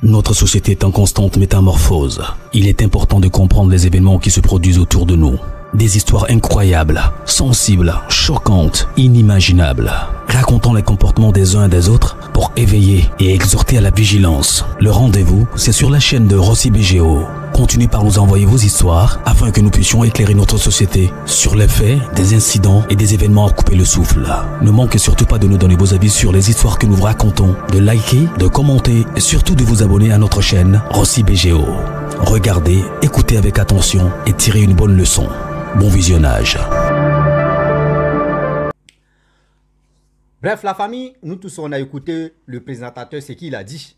Notre société est en constante métamorphose. Il est important de comprendre les événements qui se produisent autour de nous. Des histoires incroyables, sensibles, choquantes, inimaginables. Racontant les comportements des uns et des autres pour éveiller et exhorter à la vigilance. Le rendez-vous, c'est sur la chaîne de Rossi BGO. Continuez par nous envoyer vos histoires afin que nous puissions éclairer notre société sur les faits, des incidents et des événements à couper le souffle. Ne manquez surtout pas de nous donner vos avis sur les histoires que nous vous racontons, de liker, de commenter et surtout de vous abonner à notre chaîne Rossi BGO. Regardez, écoutez avec attention et tirez une bonne leçon. Bon visionnage. Bref, la famille, nous tous on a écouté le présentateur, ce qu'il a dit.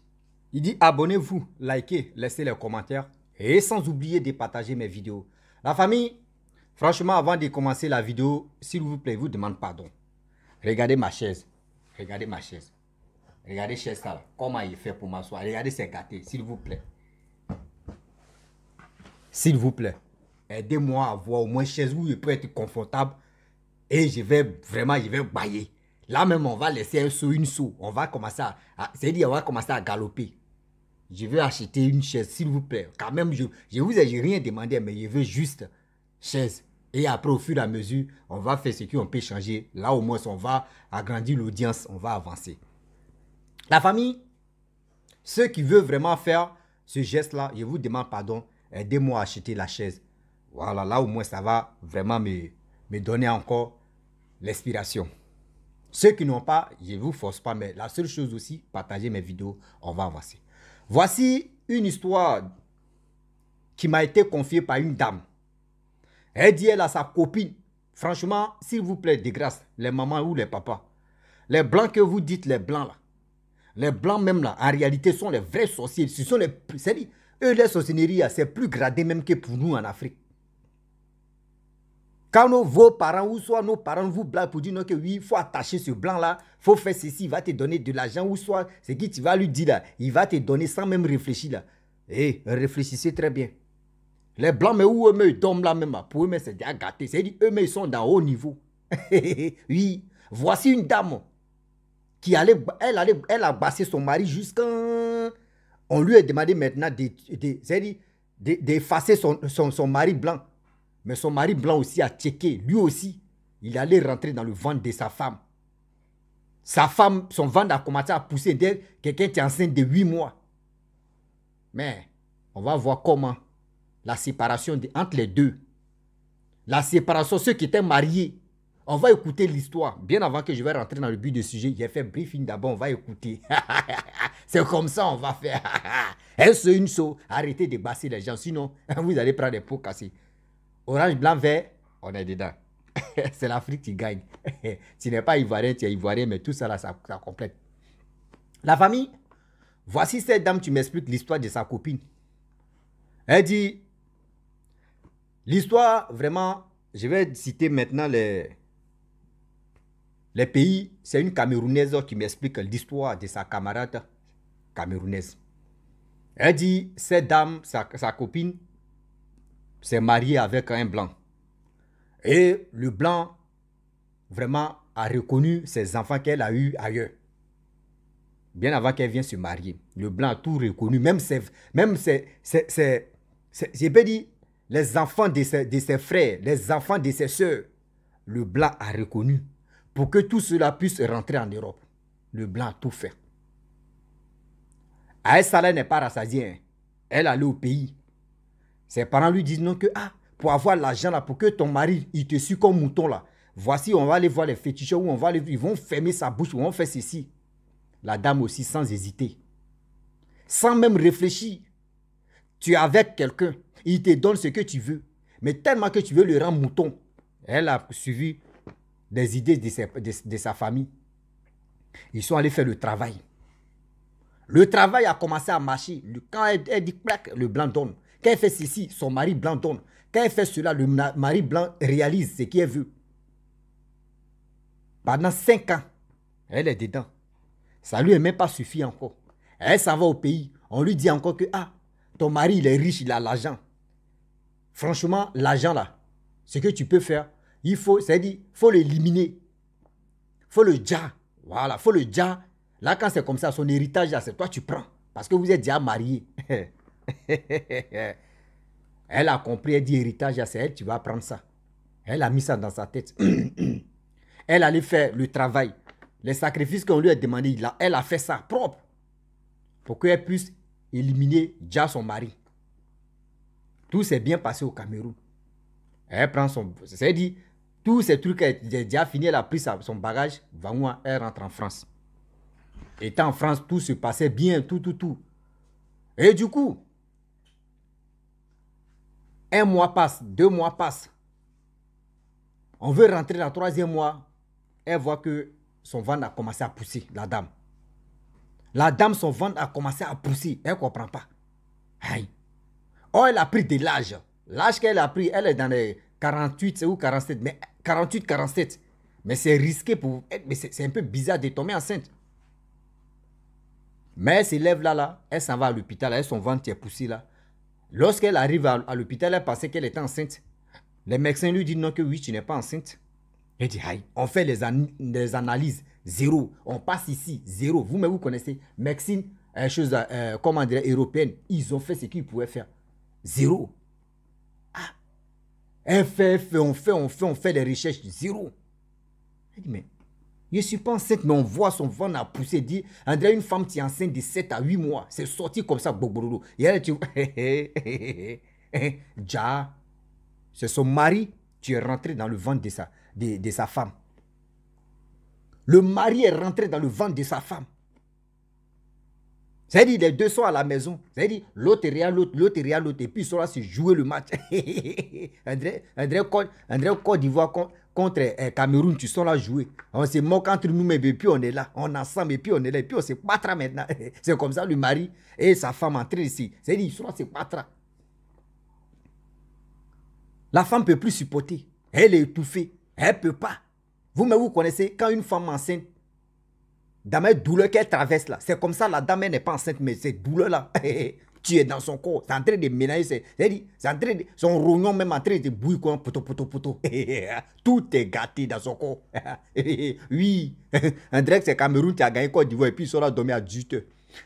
Il dit abonnez-vous, likez, laissez les commentaires et sans oublier de partager mes vidéos. La famille, franchement, avant de commencer la vidéo, s'il vous plaît, je vous demande pardon. Regardez ma chaise. Regardez ma chaise. Regardez la chaise là. Comment il fait pour m'asseoir. Regardez, c'est gâté, s'il vous plaît. S'il vous plaît, aidez-moi à avoir au moins une chaise où je peux être confortable et je vais bailler. Là même, on va laisser un saut, une saut. On va commencer on va commencer à galoper. Je veux acheter une chaise, s'il vous plaît. Quand même, je vous ai rien demandé, mais je veux juste chaise. Et après, au fur et à mesure, on va faire ce qu'on peut changer. Là, au moins, on va agrandir l'audience, on va avancer. La famille, ceux qui veulent vraiment faire ce geste-là, je vous demande pardon. Aidez-moi à acheter la chaise. Voilà, là, au moins, ça va vraiment me donner encore l'inspiration. Ceux qui n'ont pas, je ne vous force pas, mais la seule chose aussi, partagez mes vidéos, on va avancer. Voici une histoire qui m'a été confiée par une dame. Elle dit elle a sa copine. Franchement, s'il vous plaît, de grâce, les mamans ou les papas, les blancs que vous dites, les blancs là, les blancs même là, en réalité, sont les vrais sorciers. Ce sont les plus, c'est-à-dire, eux, les sorcelleries, c'est plus gradé même que pour nous en Afrique. Quand vos parents ou soit nos parents vous blaguent pour dire non, que oui, il faut attacher ce blanc-là, il faut faire ceci, il va te donner de l'argent ou soit ce que tu vas lui dire là, il va te donner sans même réfléchir là. Et réfléchissez très bien. Les blancs, mais où eux-mêmes ils tombent là même, pour eux-mêmes c'est déjà gâté. C'est-à-dire eux-mêmes ils sont dans haut niveau. Oui, voici une dame qui elle a bassé son mari jusqu'à... On lui a demandé maintenant d'effacer son mari blanc. Mais son mari blanc aussi a checké. Lui aussi, il allait rentrer dans le ventre de sa femme. Sa femme, son ventre a commencé à pousser. Quelqu'un qui est enceinte de 8 mois. Mais on va voir comment la séparation entre les deux. La séparation, ceux qui étaient mariés. On va écouter l'histoire. Bien avant que je vais rentrer dans le but du sujet, j'ai fait briefing d'abord, on va écouter. C'est comme ça on va faire. Une chose, arrêtez de basser les gens. Sinon, vous allez prendre des pots cassés. Orange, blanc, vert, on est dedans. C'est l'Afrique qui gagne. Tu n'es pas ivoirien, tu es ivoirien, mais tout ça là, ça complète. La famille, voici cette dame, tu m'expliques l'histoire de sa copine. Elle dit, l'histoire, vraiment, je vais citer maintenant les pays. C'est une Camerounaise qui m'explique l'histoire de sa camarade camerounaise. Elle dit, cette dame, sa copine, s'est mariée avec un blanc. Et le blanc, vraiment, a reconnu ses enfants qu'elle a eus ailleurs. Bien avant qu'elle vienne se marier. Le blanc a tout reconnu. Même je peux dire, les enfants de ses frères, les enfants de ses soeurs. Le blanc a reconnu. Pour que tout cela puisse rentrer en Europe. Le blanc a tout fait. À ça, elle n'est pas rassasiée. Elle allait au pays. Ses parents lui disent non que, pour avoir l'argent là, pour que ton mari, il te suit comme mouton là. Voici, on va aller voir les féticheurs où ils vont fermer sa bouche, ils vont faire ceci. La dame aussi, sans hésiter. Sans même réfléchir. Tu es avec quelqu'un, il te donne ce que tu veux. Mais tellement que tu veux le rendre mouton. Elle a suivi des idées de sa famille. Ils sont allés faire le travail. Le travail a commencé à marcher. Quand elle dit clac, le blanc donne. Quand elle fait ceci, son mari blanc donne. Quand elle fait cela, le mari blanc réalise ce qu'elle veut. Pendant 5 ans, elle est dedans. Ça ne lui est même pas suffi encore. Elle s'en va au pays. On lui dit encore que, ton mari, il est riche, il a l'argent. Franchement, l'argent là, ce que tu peux faire, c'est-à-dire, il faut l'éliminer. Il faut le déjà. Voilà, il faut le déjà. Là, quand c'est comme ça, son héritage, là, c'est toi, tu prends. parce que vous êtes déjà marié. Elle a compris, elle dit héritage, c'est elle, tu vas prendre ça. Elle a mis ça dans sa tête. Elle allait faire le travail. Les sacrifices qu'on lui a demandé, elle a fait ça propre. Pour qu'elle puisse éliminer déjà son mari. Tout s'est bien passé au Cameroun. Elle prend son... C'est-à-dire, tous ces trucs, elle a déjà fini, elle a pris son bagage. Elle rentre en France. Étant en France, tout se passait bien, tout. Et du coup, 1 mois passe, 2 mois passent. On veut rentrer dans le 3e mois. Elle voit que son ventre a commencé à pousser, la dame. La dame, son ventre a commencé à pousser. Elle ne comprend pas. Aïe. Oh, elle a pris de l'âge. L'âge qu'elle a pris, elle est dans les 48 ou 47. Mais 48, 47. Mais c'est risqué pour elle. Mais c'est un peu bizarre de tomber enceinte. Mais elle s'élève là. Elle s'en va à l'hôpital. Elle, son ventre est poussé là. Lorsqu'elle arrive à l'hôpital, elle pensait qu'elle était enceinte. Les médecins lui disent non, que oui, tu n'es pas enceinte. Elle dit, aïe, on fait les analyses, 0. On passe ici, 0. Vous-même, vous connaissez, médecine, chose, comment dire, européenne, ils ont fait ce qu'ils pouvaient faire. 0. Ah. Elle fait, on fait les recherches, 0. Elle dit, mais je ne suis pas enceinte, mais on voit son ventre a poussé. Dit, André, une femme qui est enceinte de 7 à 8 mois, c'est sorti comme ça, bobololo. Et elle, tu vois, ja, c'est son mari, tu es rentré dans le ventre de sa femme. Le mari est rentré dans le ventre de sa femme. C'est-à-dire, les deux sont à la maison. C'est-à-dire, l'autre est là, l'autre est là, l'autre. Et puis, ils sont là se jouer le match. André Côte d'Ivoire contre Cameroun, tu sont là jouer. On se moque entre nous, mais puis on est là. On est ensemble, et puis on est là. Et puis on se battra maintenant. C'est comme ça, le mari et sa femme entrent ici. C'est-à-dire, ils sont là se battra. La femme ne peut plus supporter. Elle est étouffée. Elle ne peut pas. Vous-même, vous connaissez, quand une femme enceinte, dans mes douleurs qu'elle traverse là, c'est comme ça, la dame n'est pas enceinte, mais cette douleur-là, tu es dans son corps, c'est en train de mélanger, c'est en train de, son rognon même en train de bouillir comme poto. Tout est gâté dans son corps. Oui, André, c'est Cameroun qui a gagné Côte d'Ivoire et puis ils sont là dormir à 18 heures.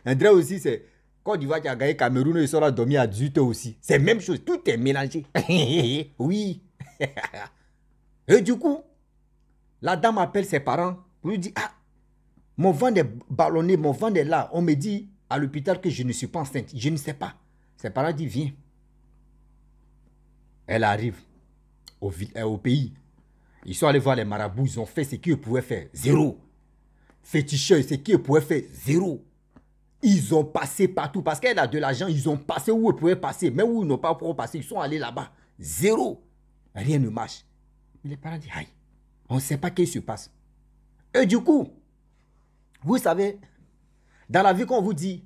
André aussi, c'est Côte d'Ivoire qui a gagné Cameroun et ils sont là dormir à 18 heures aussi. C'est la même chose, tout est mélangé. Oui. Et du coup, la dame appelle ses parents pour lui dire, ah, mon ventre est ballonné, mon ventre est là. On me dit à l'hôpital que je ne suis pas enceinte. Je ne sais pas. Ses parents disent, viens. Elle arrive au pays. Ils sont allés voir les marabouts. Ils ont fait ce qu'ils pouvaient faire. 0. Féticheurs, ce qu'ils pouvaient faire. 0. Ils ont passé partout. Parce qu'elle a de l'argent. Ils ont passé où ils pouvaient passer. Même où ils n'ont pas pour passer. Ils sont allés là-bas. 0. Rien ne marche. Mais les parents disent, aïe, on ne sait pas ce qui se passe. Et du coup, vous savez, dans la vie qu'on vous dit,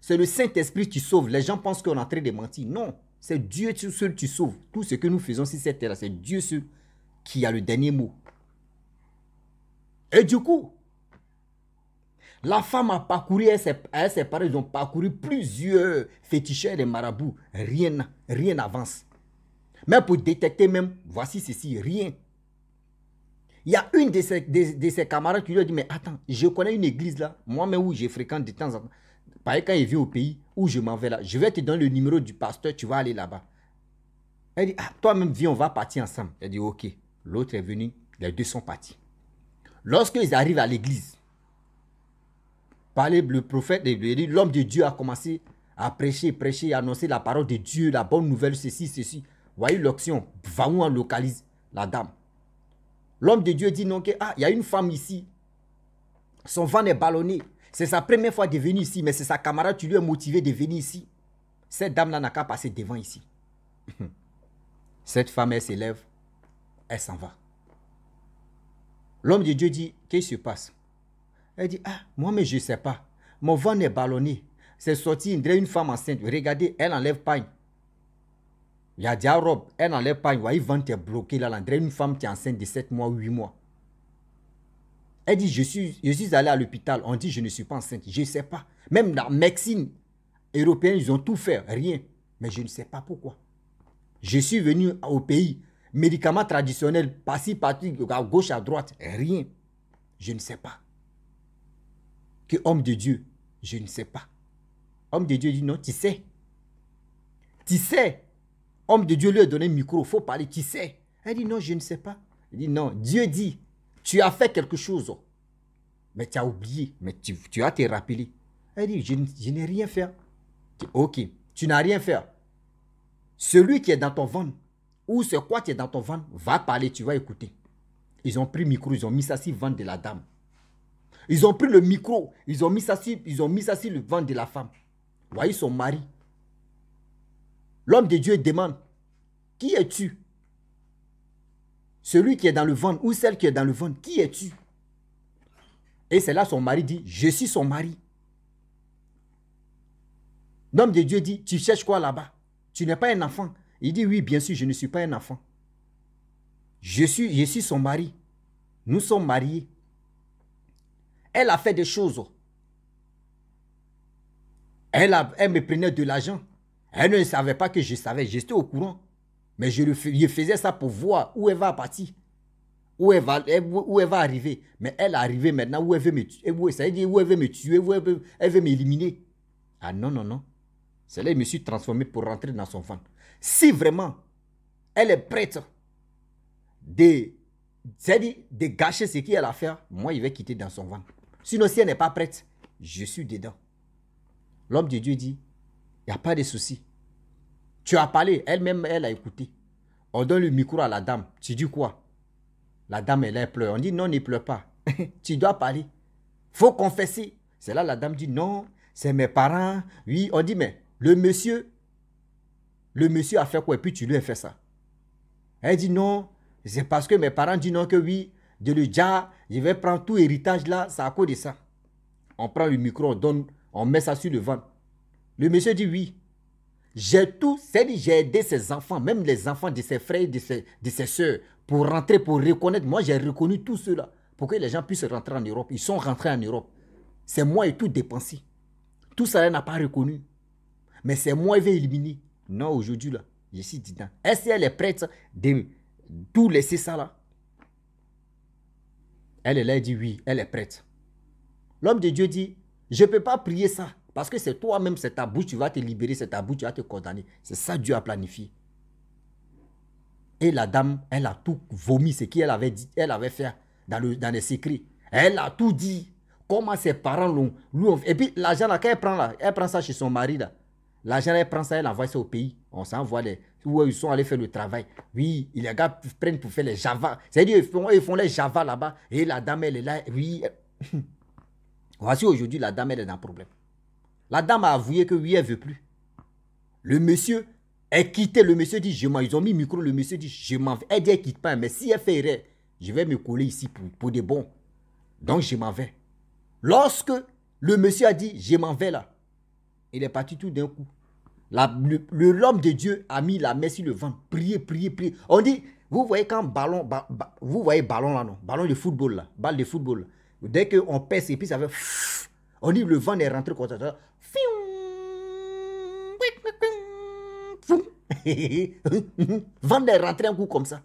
c'est le Saint-Esprit qui sauve. Les gens pensent qu'on est en train de mentir. Non, c'est Dieu seul qui sauve. Tout ce que nous faisons sur cette terre, c'est Dieu seul qui a le dernier mot. Et du coup, la femme a parcouru, ses parents, ils ont parcouru plusieurs féticheurs et marabouts. Rien n'avance. Mais pour détecter même, voici ceci, rien. Il y a une de ses camarades qui lui a dit, mais attends, je connais une église là, moi-même où je fréquente de temps en temps. Pareil, quand il vient au pays, où je m'en vais là, je vais te donner le numéro du pasteur, tu vas aller là-bas. Elle dit, ah, toi-même, viens, on va partir ensemble. Elle dit, ok. L'autre est venu, les deux sont partis. Lorsqu'ils arrivent à l'église, le prophète, l'homme de Dieu a commencé à prêcher, annoncer la parole de Dieu, la bonne nouvelle, ceci. Voyez l'action, va où on localise la dame. L'homme de Dieu dit non, il y a une femme ici. Son ventre est ballonné. C'est sa première fois de venir ici, mais c'est sa camarade qui lui a motivé de venir ici. Cette dame-là n'a qu'à passer devant ici. Cette femme, elle s'élève, elle s'en va. L'homme de Dieu dit, qu'est-ce qui se passe? Elle dit, ah, moi, mais je ne sais pas. Mon ventre est ballonné. C'est sorti une femme enceinte. Regardez, elle n'enlève pas. Il y a des robes, elle n'enlève pas. Vous voyez, le ventre est bloqué là. Une femme qui est enceinte de 7 mois, 8 mois. Elle dit, je suis allé à l'hôpital. On dit, je ne suis pas enceinte. Je ne sais pas. Même la médecine européenne, ils ont tout fait. Rien. Mais je ne sais pas pourquoi. Je suis venu au pays. Médicaments traditionnels, par-ci, par-ci, à gauche, à droite. Rien. Je ne sais pas. Que homme de Dieu, je ne sais pas. Homme de Dieu dit non, tu sais. Tu sais. Homme de Dieu lui a donné un micro, il faut parler, tu sais. Elle dit non, je ne sais pas. Il dit non, Dieu dit, tu as fait quelque chose, mais tu as oublié, mais tu as te rappelé. Elle dit, je n'ai rien fait. Ok, tu n'as rien fait. Celui qui est dans ton ventre, ou c'est quoi qui est dans ton ventre, va parler, tu vas écouter. Ils ont pris le micro, ils ont mis ça sur le ventre de la dame. Ils ont pris le micro, ils ont mis ça sur le ventre de la femme. Voyez son mari. L'homme de Dieu demande, qui es-tu? Celui qui est dans le ventre ou celle qui est dans le ventre, qui es-tu? Et c'est là son mari dit, je suis son mari. L'homme de Dieu dit, tu cherches quoi là-bas? Tu n'es pas un enfant. Il dit, oui, bien sûr, je ne suis pas un enfant. Je suis son mari. Nous sommes mariés. Elle a fait des choses. Elle me prenait de l'argent. Elle ne savait pas que je savais. J'étais au courant. Mais je faisais ça pour voir où elle va partir. Où elle va arriver. Mais elle est arrivée maintenant où elle veut me tuer. Ça veut dire où elle veut me tuer, où elle veut m'éliminer. Ah non, non, non. C'est là que je me suis transformé pour rentrer dans son ventre. Si vraiment elle est prête de gâcher ce qu'elle a fait, moi, il va quitter dans son ventre. Sinon, si elle n'est pas prête, je suis dedans. L'homme de Dieu dit, il n'y a pas de souci. Tu as parlé, elle-même, elle a écouté. On donne le micro à la dame. Tu dis quoi? La dame, elle pleure. On dit, non, ne pleure pas. Tu dois parler. Il faut confesser. C'est là la dame dit, non, c'est mes parents. Oui, on dit, mais le monsieur a fait quoi? Et puis tu lui as fait ça. Elle dit, non, c'est parce que mes parents disent non, que oui, de le dire, je vais prendre tout héritage là, c'est à cause de ça. On prend le micro, on met ça sur le ventre. Le monsieur dit, oui. J'ai tout, c'est-à-dire j'ai aidé ses enfants, même les enfants de ses frères, de ses soeurs, pour rentrer, pour reconnaître. Moi, j'ai reconnu tout cela, pour que les gens puissent rentrer en Europe. Ils sont rentrés en Europe. C'est moi et tout dépensé. Tout ça, elle n'a pas reconnu. Mais c'est moi qui vais éliminer. Non, aujourd'hui, là, je suis dedans. Est-ce qu'elle est prête de tout laisser ça là? Elle est là, elle dit oui, elle est prête. L'homme de Dieu dit, je ne peux pas prier ça. Parce que c'est toi-même, c'est ta bouche, tu vas te libérer, c'est ta bouche, tu vas te condamner. C'est ça Dieu a planifié. Et la dame, elle a tout vomi, ce qu'elle avait dit, elle avait fait dans les secrets. Elle a tout dit. Comment ses parents l'ont. Et puis l'argent là, quand elle prend ça chez son mari là. L'argent, elle prend ça, elle envoie ça au pays. On s'envoie où ils sont allés faire le travail. Oui, les gars prennent pour faire les Java. C'est-à-dire, ils font les Java là-bas. Et la dame, elle est là. Oui. Voici aujourd'hui, la dame, elle est dans le problème. La dame a avoué que oui, elle ne veut plus. Le monsieur est quitté. Le monsieur dit, je m'en vais. Ils ont mis le micro. Le monsieur dit, je m'en vais. Elle dit, elle ne quitte pas. Mais si elle fait erreur, je vais me coller ici pour des bons. Donc, je m'en vais. Lorsque le monsieur a dit, je m'en vais là, il est parti tout d'un coup. L'homme de Dieu a mis la main sur le ventre. Priez, priez, priez. On dit, vous voyez quand ballon, vous voyez ballon là, non? Ballon de football là, balle de football là. Dès qu'on pèse et puis ça fait, on dit le vent est rentré comme ça. Vent est rentré un coup comme ça.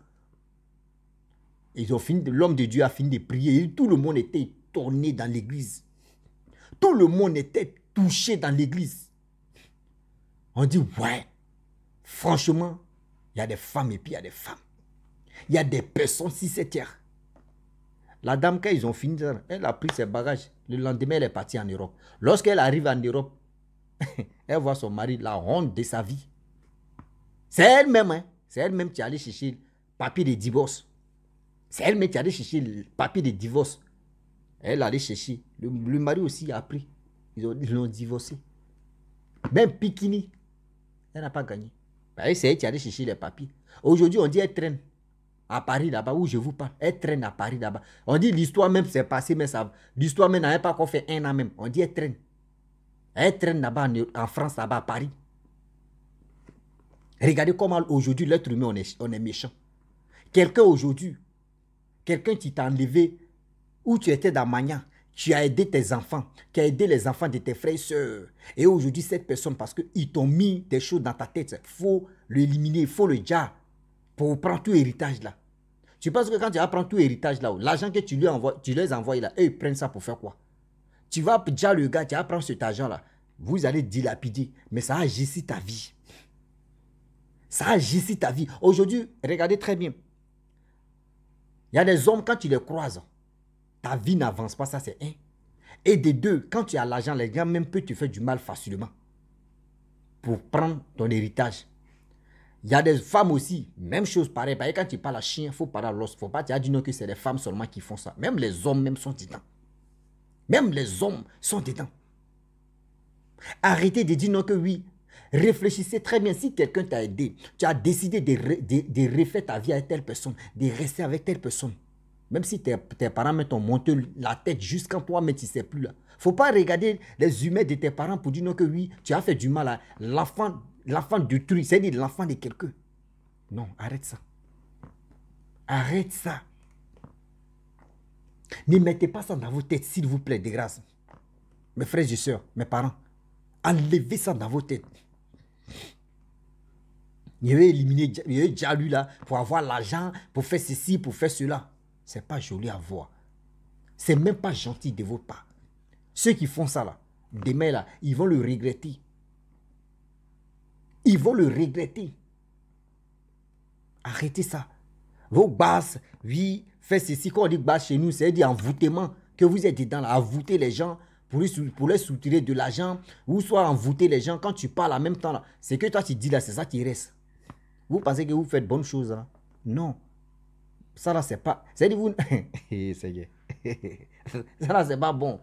Ils ont fini, l'homme de Dieu a fini de prier. Et tout le monde était tourné dans l'église. Tout le monde était touché dans l'église. On dit, ouais, franchement, il y a des femmes et puis il y a des femmes. Il y a des personnes si c'est terre. La dame, quand ils ont fini, elle a pris ses bagages. Le lendemain, elle est partie en Europe. Lorsqu'elle arrive en Europe, elle voit son mari, la honte de sa vie. C'est elle-même, hein? C'est elle-même qui est allée chercher le papier de divorce. C'est elle-même qui est allée chercher le papier de divorce. Elle est allée chercher. Le mari aussi a pris. Ils l'ont divorcé. Même Pikini, elle n'a pas gagné. C'est elle qui est allée chercher les papiers. Aujourd'hui, on dit elle traîne à Paris là-bas, où je vous parle. Elle traîne à Paris là-bas. On dit l'histoire même s'est passée, mais ça, l'histoire même n'a pas encore fait 1 an même. On dit elle traîne. Elle traîne là-bas en France, là-bas à Paris. Regardez comment aujourd'hui l'être humain, on est méchant. Quelqu'un aujourd'hui, quelqu'un qui t'a enlevé où tu étais dans Magnan, tu as aidé tes enfants, tu as aidé les enfants de tes frères et sœurs. Et aujourd'hui, cette personne, parce qu'ils t'ont mis des choses dans ta tête, il faut l'éliminer, il faut le dire pour prendre tout héritage là. Tu penses que quand tu vas prendre tout héritage là, l'argent que tu les envoies là, eux ils prennent ça pour faire quoi? Tu vas dire le gars, tu vas prendre cet argent là. vous allez dilapider, mais ça agit sur ta vie. Ça agit sur ta vie. Aujourd'hui, regardez très bien. Il y a des hommes, quand tu les croises, ta vie n'avance pas, ça c'est un. Et de deux, quand tu as l'argent, les gens même peuvent te faire du mal facilement pour prendre ton héritage. Il y a des femmes aussi, même chose pareil. Quand tu parles à chien, il faut parler à l'os. Il ne faut pas te dire que c'est les femmes seulement qui font ça. Même les hommes même sont dedans. Même les hommes sont dedans. Arrêtez de dire non que oui. Réfléchissez très bien. Si quelqu'un t'a aidé, tu as décidé de refaire ta vie avec telle personne, de rester avec telle personne. Même si tes parents t'ont monté la tête jusqu'à toi, mais tu ne sais plus là. Il ne faut pas regarder les humains de tes parents pour dire non que oui, tu as fait du mal à l'enfant d'autrui, c'est-à-dire l'enfant de quelqu'un. Non, arrête ça. Arrête ça. Ne mettez pas ça dans vos têtes, s'il vous plaît, de grâce. Mes frères et sœurs, mes parents, enlevez ça dans vos têtes. Il va éliminer, il va déjà lui là, pour avoir l'argent, pour faire ceci, pour faire cela. Ce n'est pas joli à voir. Ce n'est même pas gentil de votre part. Ceux qui font ça là, demain là, ils vont le regretter. Ils vont le regretter. Arrêtez ça. Vos bases, oui, faites ceci. Quand on dit base chez nous, c'est-à-dire envoûtement, que vous êtes dedans là, envoûter les gens pour les soutirer de l'argent, ou soit envoûter les gens quand tu parles en même temps là. C'est que toi tu dis là, c'est ça qui reste. Vous pensez que vous faites bonne chose là? Non. Ça là, c'est pas. C'est-à-dire vous. Ça là, c'est pas bon.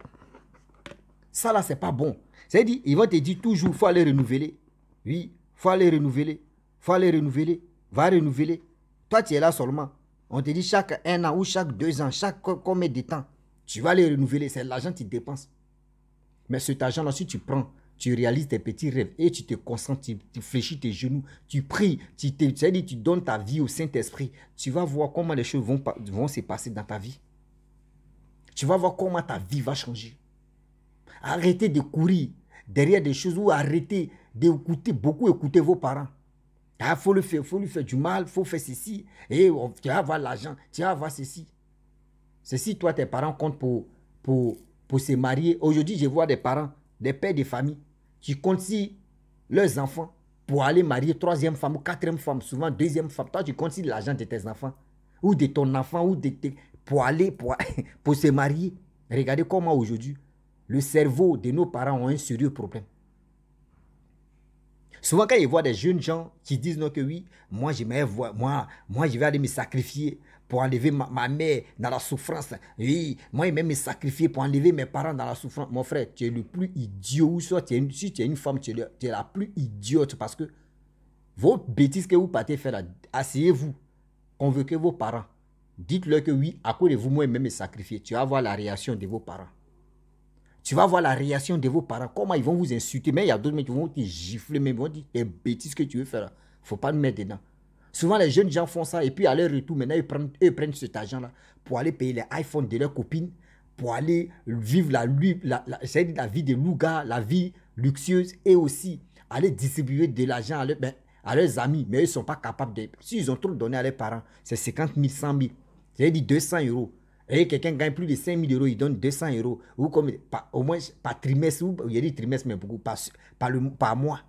Ça là, c'est pas bon. C'est-à-dire, ils vont te dire toujours, il faut aller renouveler. Oui, il faut aller renouveler. Il faut aller renouveler. Va renouveler. Toi, tu es là seulement. On te dit chaque 1 an ou chaque 2 ans, chaque combien de temps, tu vas aller renouveler. C'est l'argent que tu dépenses. Mais cet argent-là, si tu prends, tu réalises tes petits rêves et tu te concentres, tu fléchis tes genoux, tu pries, tu donnes ta vie au Saint-Esprit. Tu vas voir comment les choses vont se passer dans ta vie. Tu vas voir comment ta vie va changer. Arrêtez de courir derrière des choses ou arrêtez d'écouter, beaucoup écouter vos parents. Il faut lui faire du mal, il faut faire ceci. Et tu vas avoir l'argent, tu vas avoir ceci. C'est si toi, tes parents comptent pour se marier. Aujourd'hui, je vois des parents, des pères de famille, qui comptent si leurs enfants pour aller marier 3e femme ou 4e femme, souvent 2e femme. Toi, tu comptes si l'argent de tes enfants ou de ton enfant ou pour aller pour se marier. Regardez comment aujourd'hui, le cerveau de nos parents ont un sérieux problème. Souvent, quand ils voient des jeunes gens qui disent non que oui, moi je vais aller me sacrifier pour enlever ma mère dans la souffrance. Oui, moi je vais me sacrifier pour enlever mes parents dans la souffrance. Mon frère, tu es le plus idiot. Ou soit si tu es une femme, tu es la plus idiote parce que vos bêtises que vous partez faire là, asseyez-vous, convoquez vos parents. Dites-leur que oui, à cause de vous, moi je vais me sacrifier. Tu vas voir la réaction de vos parents. Tu vas voir la réaction de vos parents. Comment ils vont vous insulter. Mais il y a d'autres qui vont te gifler. Mais ils vont dire des bêtises que tu veux faire. Il ne faut pas nous mettre dedans. Souvent, les jeunes gens font ça. Et puis, à leur retour, maintenant, ils prennent cet argent-là pour aller payer les iPhones de leurs copines. Pour aller vivre la vie de loup-gars, la vie luxueuse. Et aussi, aller distribuer de l'argent à leurs amis. Mais ils ne sont pas capables de... S'ils ont trop donné à leurs parents, c'est 50 000, 100 000. C'est-à-dire 200 €. Et quelqu'un gagne plus de 5 000 €, il donne 200 €. Ou comme, au moins par trimestre, ou il y a des trimestres, mais beaucoup, par mois.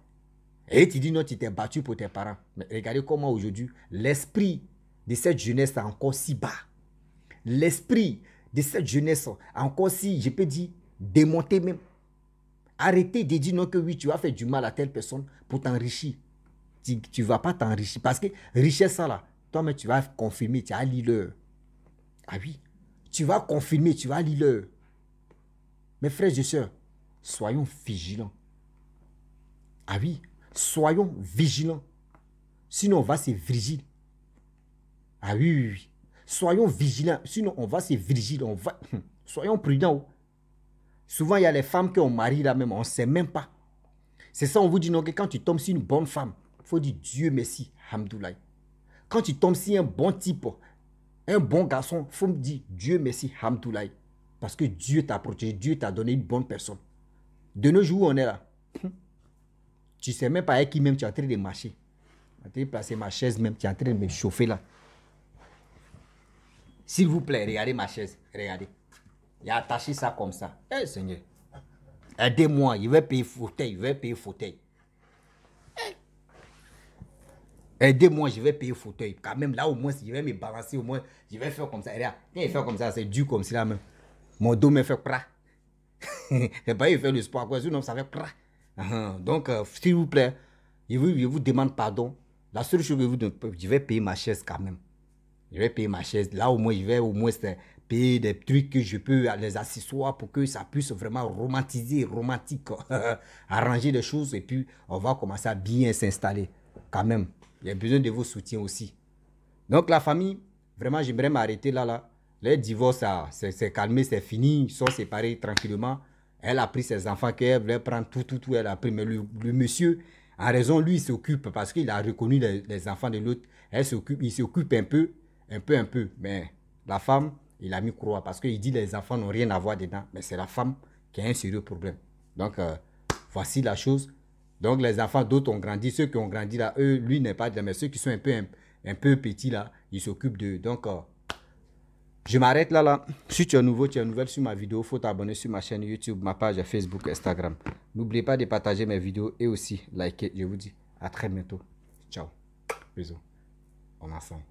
Et tu dis non, tu t'es battu pour tes parents. Mais regardez comment aujourd'hui, l'esprit de cette jeunesse est encore si bas. L'esprit de cette jeunesse est encore si, je peux dire, démonté même. Arrêtez de dire non que oui, tu vas faire du mal à telle personne pour t'enrichir. Tu ne vas pas t'enrichir. Parce que richesse, ça là, toi-même, tu vas confirmer, tu as lu l'heure. Ah oui. Tu vas confirmer, tu vas lire l'heure. Mes frères et sœurs, soyons vigilants. Ah oui, soyons vigilants. Sinon, on va se virgile. Ah oui, oui, oui. Soyons vigilants. Sinon, on va se virgile. Soyons prudents. Souvent, il y a les femmes qu'on marie là même, on ne sait même pas. C'est ça, on vous dit non, que quand tu tombes sur une bonne femme, il faut dire Dieu merci, hamdoulaye. Quand tu tombes sur un bon type, un bon garçon, il faut me dire Dieu merci, hamdoulaye. Parce que Dieu t'a protégé, Dieu t'a donné une bonne personne. De nos jours, on est là. Tu ne sais même pas avec qui même tu es en train de marcher. Tu es en train de placer ma chaise même, tu es en train de me chauffer là. S'il vous plaît, regardez ma chaise, regardez. Il a attaché ça comme ça. Eh Seigneur. Aidez-moi, je vais payer fauteuil, je vais payer fauteuil. Aidez-moi, je vais payer fauteuil. Quand même, là, au moins, je vais me balancer, au moins, je vais faire comme ça. Regarde, quand il fait comme ça, c'est dur comme ça, même. Mon dos me fait prat. C'est pas il fait le sport, quoi, sinon ça fait prat. Donc, s'il vous plaît, je vous demande pardon. La seule chose que vous demandez, je vais payer ma chaise quand même. Je vais payer ma chaise. Là, au moins, je vais au moins payer des trucs que je peux, les accessoires pour que ça puisse vraiment romantiser, romantique, arranger des choses et puis on va commencer à bien s'installer. Quand même, il y a besoin de vos soutiens aussi. Donc, la famille, vraiment, j'aimerais m'arrêter là. Le divorce, c'est calmé, c'est fini. Ils sont séparés tranquillement. Elle a pris ses enfants qu'elle voulait prendre tout, elle a pris. Mais le monsieur, en raison, lui, il s'occupe parce qu'il a reconnu les enfants de l'autre. Il s'occupe un peu. Mais la femme, il a mis croix parce qu'il dit les enfants n'ont rien à voir dedans. Mais c'est la femme qui a un sérieux problème. Donc, voici la chose. Donc, les enfants d'autres ont grandi. Ceux qui ont grandi là, eux, lui n'est pas de... Mais ceux qui sont un peu petits là, ils s'occupent d'eux. Donc, je m'arrête là. Si tu es nouveau, tu es nouvelle sur ma vidéo, il faut t'abonner sur ma chaîne YouTube, ma page Facebook, Instagram. N'oubliez pas de partager mes vidéos et aussi liker. Je vous dis à très bientôt. Ciao. Bisous. On est ensemble.